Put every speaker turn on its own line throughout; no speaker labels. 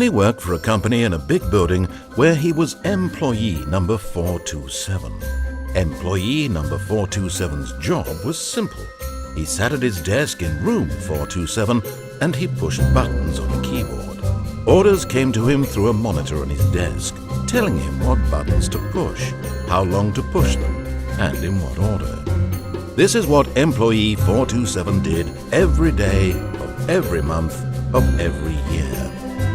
Stanley worked for a company in a big building where he was employee number 427. Employee number 427's job was simple. He sat at his desk in room 427 and he pushed buttons on a keyboard. Orders came to him through a monitor on his desk, telling him what buttons to push, how long to push them, and in what order. This is what employee 427 did every day of every month of every year.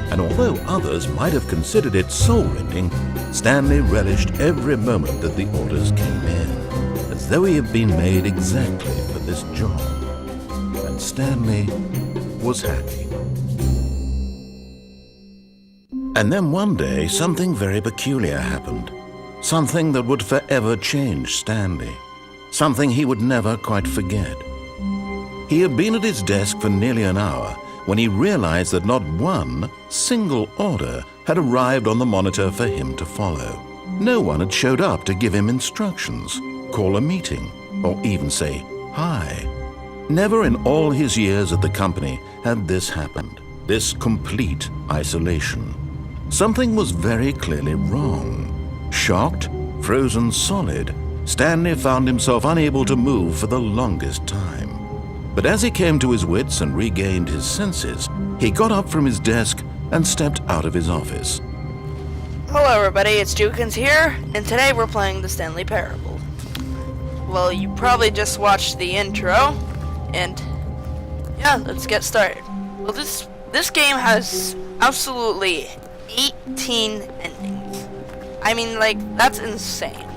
And although others might have considered it soul-rending, Stanley relished every moment that the orders came in, as though he had been made exactly for this job. And Stanley was happy. And then one day, something very peculiar happened. Something that would forever change Stanley. Something he would never quite forget. He had been at his desk for nearly an hour when he realized that not one single order had arrived on the monitor for him to follow. No one had showed up to give him instructions, call a meeting, or even say hi. Never in all his years at the company had this happened, this complete isolation. Something was very clearly wrong. Shocked, frozen solid, Stanley found himself unable to move for the longest time. But as he came to his wits and regained his senses, he got up from his desk and stepped out of his office.
Hello everybody, it's Jukins here, and today we're playing the Stanley Parable. Well, you probably just watched the intro, and yeah, let's get started. Well, this game has absolutely 18 endings. I mean, like, that's insane.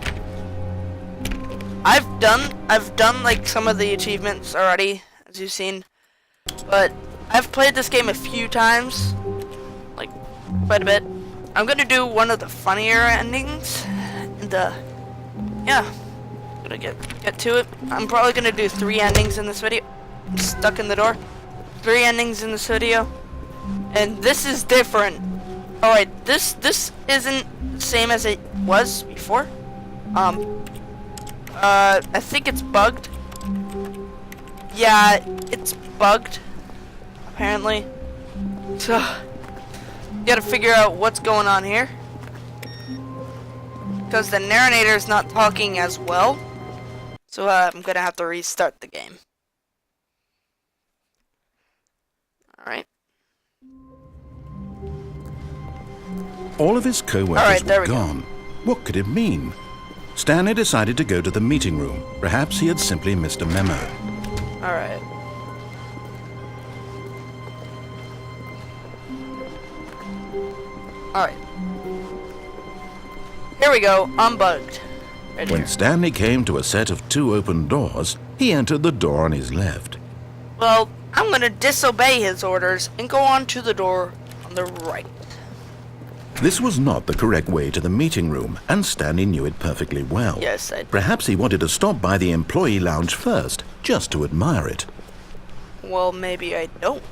I've done like some of the achievements already, as you've seen, but I've played this game a few times, like quite a bit. I'm gonna do one of the funnier endings, and yeah, I'm gonna get to it. I'm probably gonna do 3 endings in this video. I'm stuck in the door. 3 endings in this video, and this is different. All right, this isn't the same as it was before. I think it's bugged. Yeah, it's bugged, apparently. So, gotta figure out what's going on here. Because the narrator is not talking as well. So, I'm gonna have to restart the game. Alright.
All of his co-workers were gone. What could it mean? Stanley decided to go to the meeting room. Perhaps he had simply missed a memo.
Alright. Alright. Here we go. I'm bugged. Right
When
here.
Stanley came to a set of 2 open doors, he entered the door on his left.
Well, I'm gonna disobey his orders and go on to the door on the right.
This was not the correct way to the meeting room, and Stanley knew it perfectly well.
Yes, I...
Perhaps he wanted to stop by the employee lounge first, just to admire it.
Well, maybe I don't.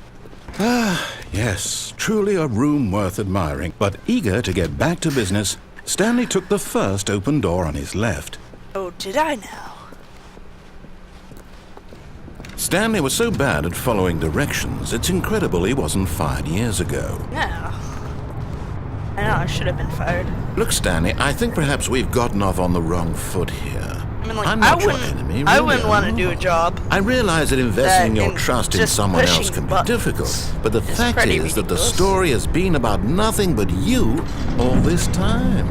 Ah, yes, truly a room worth admiring. But eager to get back to business, Stanley took the first open door on his left.
Oh, did I now?
Stanley was so bad at following directions, it's incredible he wasn't fired years ago.
Yeah. I know, I should have been fired.
Look, Stanley, I think perhaps we've gotten off on the wrong foot here.
I mean, like,
I'm not your enemy,
I
really,
wouldn't want to
I'm
do a
not.
job.
I realize that investing
that
your
in
trust in
just
someone else
pushing
can be
buttons
difficult, but the
is
fact
pretty
is that the
ridiculous.
story has been about nothing but you all this time.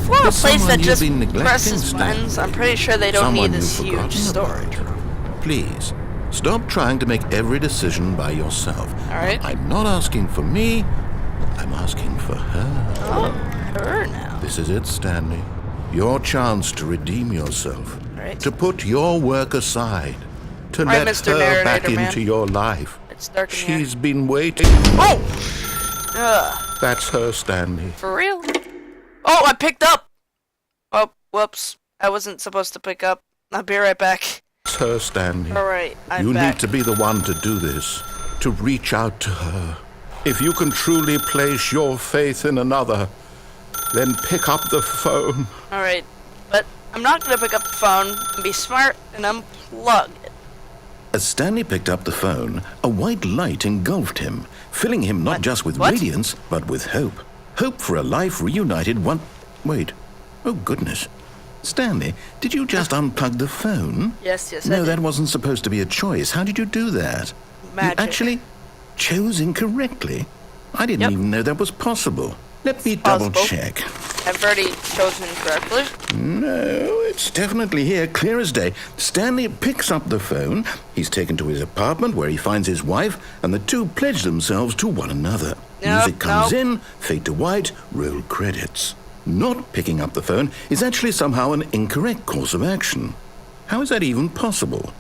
For a
There's
place
someone
that
you've
just
been neglecting,
presses buttons,
Stanley.
I'm pretty sure they don't
Someone
need this
you've
huge
forgotten
storage.
about. Please, stop trying to make every decision by yourself.
Alright.
I'm not asking for me, I'm asking for her.
Oh, her now.
This is it, Stanley. Your chance to redeem yourself.
Right.
To put your work aside. To
Right,
let
Mr.
her back
Narrator Man.
into your life.
It's dark in here.
She's been waiting.
Oh! Ugh.
That's her, Stanley.
For real? Oh, I picked up! Oh, whoops. I wasn't supposed to pick up. I'll be right back.
That's her, Stanley.
Alright, I'm
You
back.
need to be the one to do this. To reach out to her. If you can truly place your faith in another, then pick up the phone.
Alright, but I'm not gonna pick up the phone and be smart and unplug it.
As Stanley picked up the phone, a white light engulfed him, filling him not just with
What?
radiance, but with hope. Hope for a life reunited one... Wait. Oh, goodness. Stanley, did you just unplug the phone?
Yes, I
No,
did.
that wasn't supposed to be a choice. How did you do that?
Magic.
You actually chose incorrectly. I didn't
Yep.
even know that was possible. Let me
possible.
double check.
I've already chosen correctly.
No, it's definitely here, clear as day. Stanley picks up the phone. He's taken to his apartment where he finds his wife, and the two pledge themselves to one another. Music comes in, fade to white, roll credits. Not picking up the phone is actually somehow an incorrect course of action. How is that even possible?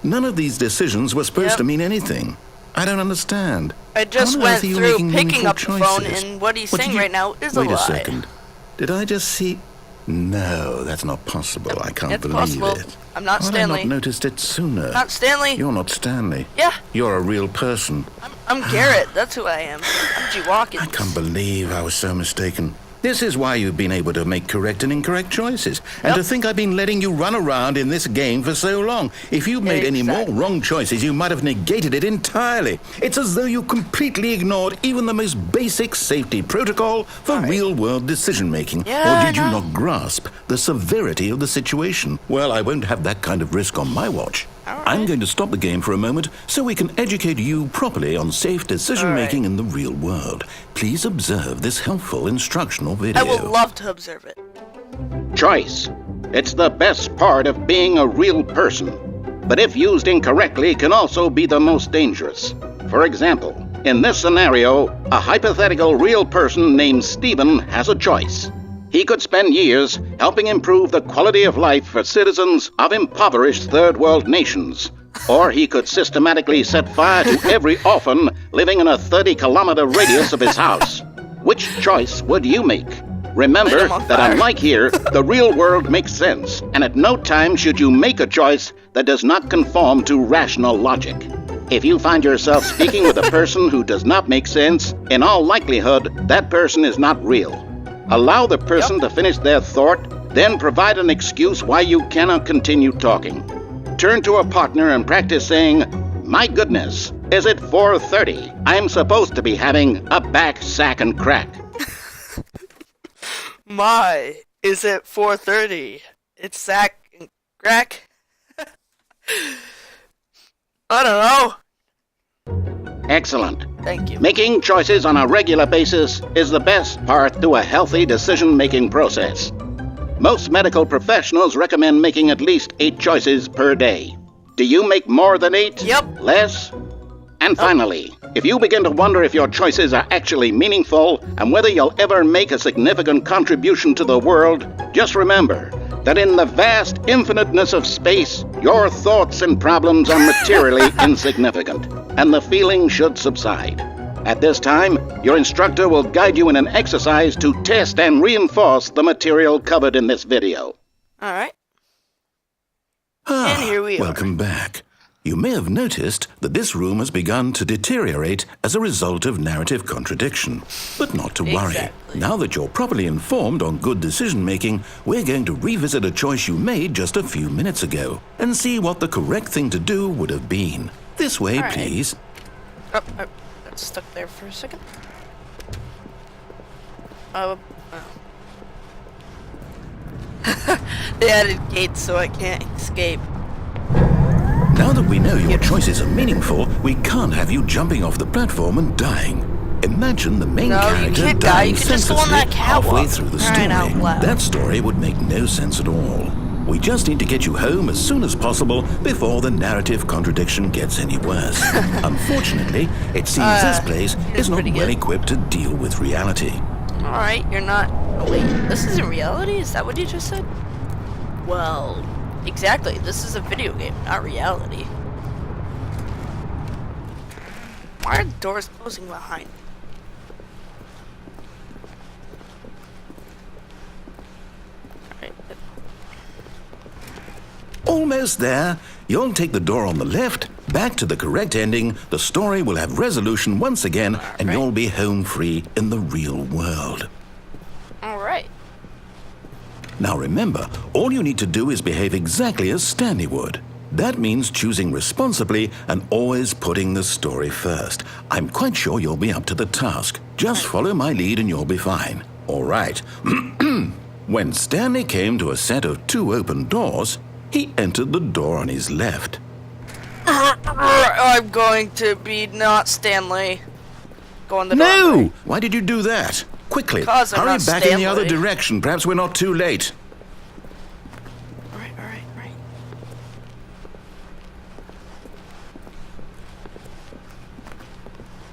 None of these decisions were supposed to mean anything. I don't understand.
I just
How on
went
earth are you
through
making
picking
meaningful
up the phone,
choices?
and what he's
What
saying
did you-
right now is a
Wait
lie.
a second. Did I just see... No, that's not possible. I can't
It's
believe
possible.
it.
I'm not
Why
Stanley.
had I not noticed it sooner?
Not Stanley.
You're not Stanley.
Yeah.
You're a real person.
I'm Garrett. That's who I am. I'm G. Watkins.
I can't believe I was so mistaken. This is why you've been able to make correct and incorrect choices. And to think I've been letting you run around in this game for so long. If you'd made any more
Exactly.
wrong choices, you might have negated it entirely. It's as though you completely ignored even the most basic safety protocol for real-world decision-making.
Yeah,
or did you
I know.
not grasp the severity of the situation? Well, I won't have that kind of risk on my watch.
All
I'm
right.
going to stop the game for a moment so we can educate you properly on safe decision-making in the real world. Please observe this helpful instructional video.
I would love to observe it.
Choice. It's the best part of being a real person. But if used incorrectly, can also be the most dangerous. For example, in this scenario, a hypothetical real person named Stephen has a choice. He could spend years helping improve the quality of life for citizens of impoverished third world nations. Or he could systematically set fire to every orphan living in a 30-kilometer radius of his house. Which choice would you make? Remember
Light him on
that
fire.
unlike here, the real world makes sense, and at no time should you make a choice that does not conform to rational logic. If you find yourself speaking with a person who does not make sense, in all likelihood, that person is not real. Allow the person to finish their thought, then provide an excuse why you cannot continue talking. Turn to a partner and practice saying, "My goodness, is it 4:30? I'm supposed to be having a back, sack, and crack."
My, is it 4:30? It's sack and crack? I don't know.
Excellent.
Thank you.
Making choices on a regular basis is the best part to a healthy decision-making process. Most medical professionals recommend making at least 8 choices per day. Do you make more than 8?
Yep.
Less? And finally, if you begin to wonder if your choices are actually meaningful and whether you'll ever make a significant contribution to the world, just remember that in the vast infiniteness of space, your thoughts and problems are materially insignificant, and the feeling should subside. At this time, your instructor will guide you in an exercise to test and reinforce the material covered in this video.
Alright. And here we are.
Welcome back. You may have noticed that this room has begun to deteriorate as a result of narrative contradiction. But not to worry.
Exactly.
Now that you're properly informed on good decision-making, we're going to revisit a choice you made just a few minutes ago and see what the correct thing to do would have been. This way,
All right.
please.
Oh, got stuck there for a second. Oh. They added gates so I can't escape.
Now that we know your choices are meaningful, we can't have you jumping off the platform and dying. Imagine the main
No, you
character
can't die.
dying
You could just go on
senselessly
that
halfway
catwalk.
through the
Crying out
story.
loud.
That story would make no sense at all. We just need to get you home as soon as possible before the narrative contradiction gets any worse. Unfortunately, it seems this place is not
pretty
well
good.
equipped to deal with reality.
Alright, you're not... Oh wait, this isn't reality? Is that what you just said? Well, exactly. This is a video game, not reality. Why are the doors closing behind me? Alright.
Almost there. You'll take the door on the left, back to the correct ending, the story will have resolution once again, and
Alright.
you'll be home free in the real world.
Alright.
Now remember, all you need to do is behave exactly as Stanley would. That means choosing responsibly and always putting the story first. I'm quite sure you'll be up to the task. Just follow my lead and you'll be fine. All right. When Stanley came to a set of 2 open doors, he entered the door on his left.
I'm going to be not Stanley. Go on the door.
No! Why did you do that? Quickly,
Because I'm
hurry
not
back in the other
Stanley.
direction. Perhaps we're not too late.
Alright.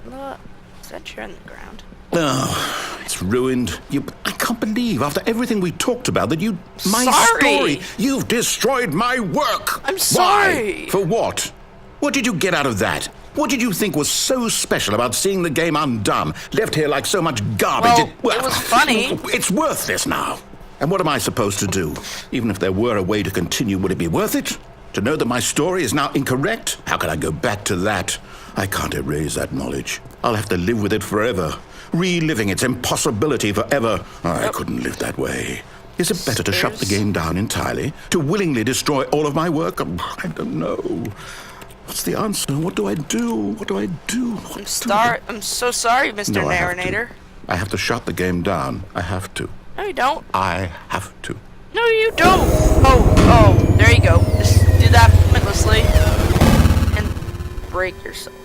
Look, is that chair on the ground?
Oh, it's ruined. I can't believe, after everything we talked about, that you... My
Sorry.
story! You've destroyed my work!
I'm sorry.
Why? For what? What did you get out of that? What did you think was so special about seeing the game undone, left here like so much garbage?
Well, it was funny.
It's worthless now. And what am I supposed to do? Even if there were a way to continue, would it be worth it? To know that my story is now incorrect? How can I go back to that? I can't erase that knowledge. I'll have to live with it forever. Reliving its impossibility forever. I couldn't live that way. Is it better to shut the game down entirely? To willingly destroy all of my work? I don't know. What's the answer? What do I do? What do I do?
I'm so sorry, Mr.
No,
Narrator.
I have to shut the game down. I have to.
No, you don't.
I have to.
No, you don't. Oh, there you go. Just do that pointlessly and break yourself.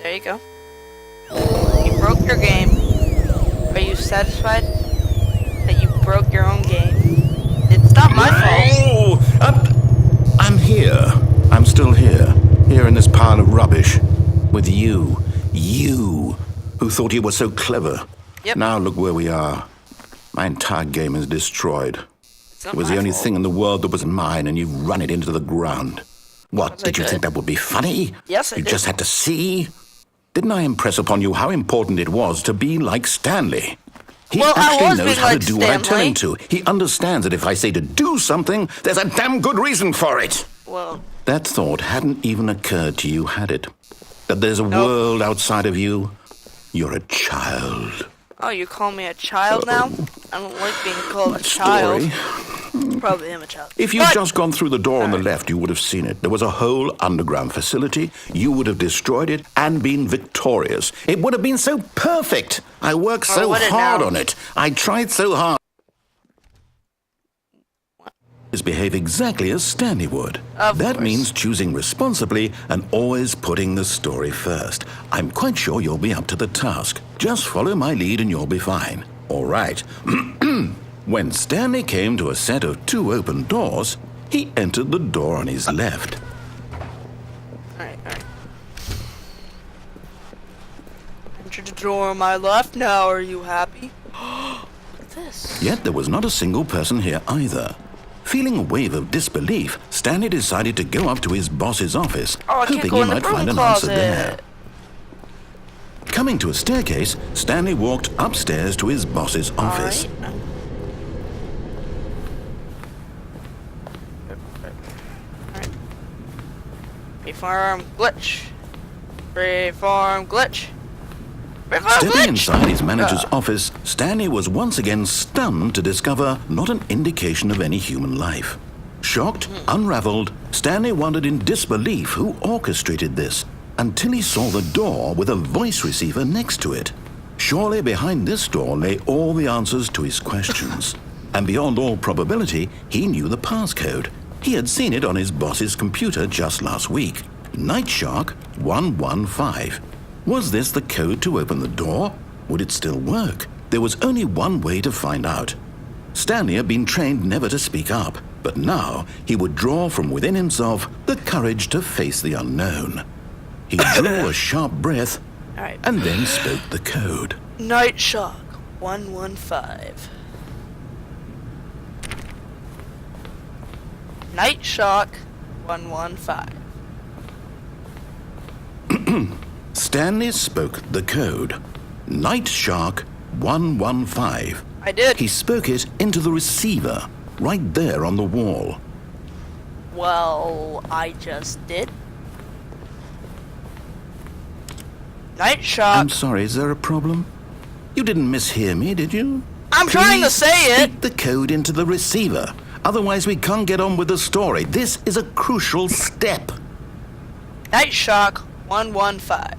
There you go. You broke your game. Are you satisfied that you broke your own game? It's not my fault.
Oh, I'm here. I'm still here. Here in this pile of rubbish. With you. You, who thought you were so clever.
Yep.
Now look where we are. My entire game is destroyed.
It's not
It was
my
the only
fault.
thing in the world that was mine, and you've run it into the ground. What,
Yes, I
did you
did.
think that would be funny?
Yes, I
You
did.
just had to see? Didn't I impress upon you how important it was to be like Stanley? He
Well, I
actually
was
knows
being
how
like
to do what I tell him
Stanley.
to. He understands that if I say to do something, there's a damn good reason for it.
Well,
That thought hadn't even occurred to you, had it? That there's a
Nope.
world outside of you? You're a child.
oh, you call me a child now? I don't like being called a
Story.
child. Probably am a child.
If you'd
But-
just gone through the door on the left, you would have seen it. There was a whole underground facility. You would have destroyed it and been victorious. It would have been so perfect. I worked so
would it
hard
now?
on it. I tried so hard. Behave exactly as Stanley would.
Of
That
course.
means choosing responsibly and always putting the story first. I'm quite sure you'll be up to the task. Just follow my lead and you'll be fine. All right. When Stanley came to a set of 2 open doors, he entered the door on his left.
Alright. Enter the door on my left now. Are you happy? Look at this.
Yet there was not a single person here either. Feeling a wave of disbelief, Stanley decided to go up to his boss's office,
Oh, I can't
hoping
go
he
in the
might
broom
find an answer there.
closet.
Coming to a staircase, Stanley walked upstairs to his boss's office.
Alright. Reform glitch. Reform glitch. Reform
Stepping
glitch.
inside his manager's office, Stanley was once again stunned to discover not an indication of any human life. Shocked, unraveled, Stanley wondered in disbelief who orchestrated this, until he saw the door with a voice receiver next to it. Surely behind this door lay all the answers to his questions. And beyond all probability, he knew the passcode. He had seen it on his boss's computer just last week. Night Shark 115. Was this the code to open the door? Would it still work? There was only one way to find out. Stanley had been trained never to speak up, but now he would draw from within himself the courage to face the unknown. He drew a sharp breath
Alright.
and then spoke the code.
Night Shark 115. Night Shark 115.
Stanley spoke the code. Night Shark 115.
I did.
He spoke it into the receiver, right there on the wall.
Well, I just did. Night Shark.
I'm sorry, is there a problem? You didn't mishear me, did you?
I'm trying to
Please
say it.
speak the code into the receiver. Otherwise, we can't get on with the story. This is a crucial step.
Night Shock 115.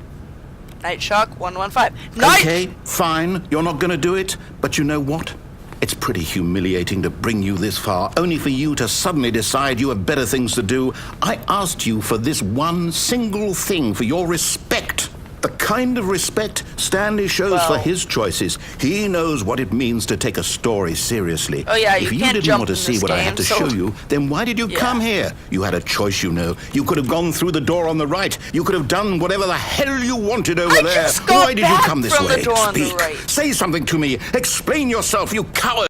Night Shock 115. Night!
Okay, fine. You're not going to do it. But you know what? It's pretty humiliating to bring you this far, only for you to suddenly decide you have better things to do. I asked you for this one single thing, for your respect. The kind of respect Stanley shows for his choices. He knows what it means to take a story seriously.
Oh yeah,
if you
can't
didn't
jump
want to
in
see
this
what I
game,
had to
so-
show you, then why did you come here? You had a choice, you know. You could have gone through the door on the right. You could have done whatever the hell you wanted over there.
just got
Why did you
back
come this
from the
way?
door on the
Speak.
right.
Say something to me. Explain yourself, you coward.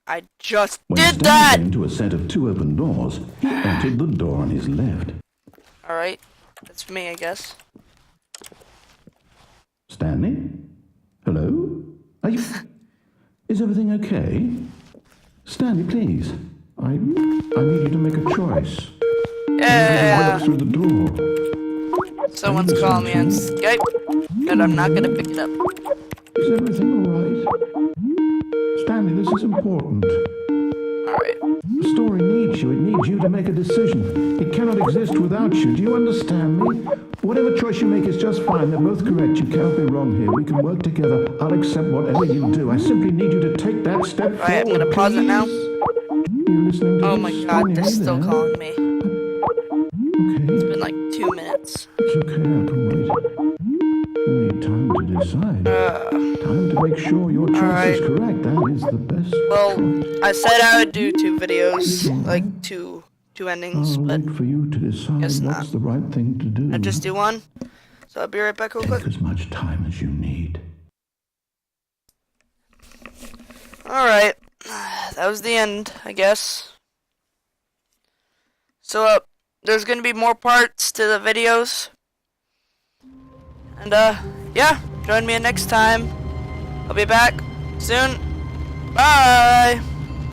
I just
When
did
Stanley
that!
came to a set of 2 open doors, he entered the door on his left.
Alright, that's me, I guess.
Stanley? Hello? Are you... Is everything okay? Stanley, please. I need you to make a choice.
Yeah!
Walk through the door.
Someone's calling me on Skype, but I'm not gonna pick it up.
Is everything all right? Stanley, this is important.
Alright.
The story needs you. It needs you to make a decision. It cannot exist without you. Do you understand me? Whatever choice you make is just fine. They're both correct. You cannot be wrong here. We can work together. I'll accept whatever you do. I simply need you to take that step forward.
Alright, I'm gonna pause it now.
You listening to
Oh
this?
my god,
Stanley,
they're
are you
still
there?
calling me.
Okay.
It's been like 2 minutes.
It's okay, I can wait. You need time to decide. Time to make sure your choice is correct. That is the best
Well,
choice.
I said I would do 2 videos, like two endings,
I'll
but
wait for you to decide
guess
what's
not.
the right thing to do.
I just do one. So I'll be right back real quick.
Take as much time as you need.
Alright, that was the end, I guess. So, there's gonna be more parts to the videos. And, yeah, join me next time. I'll be back soon. Bye!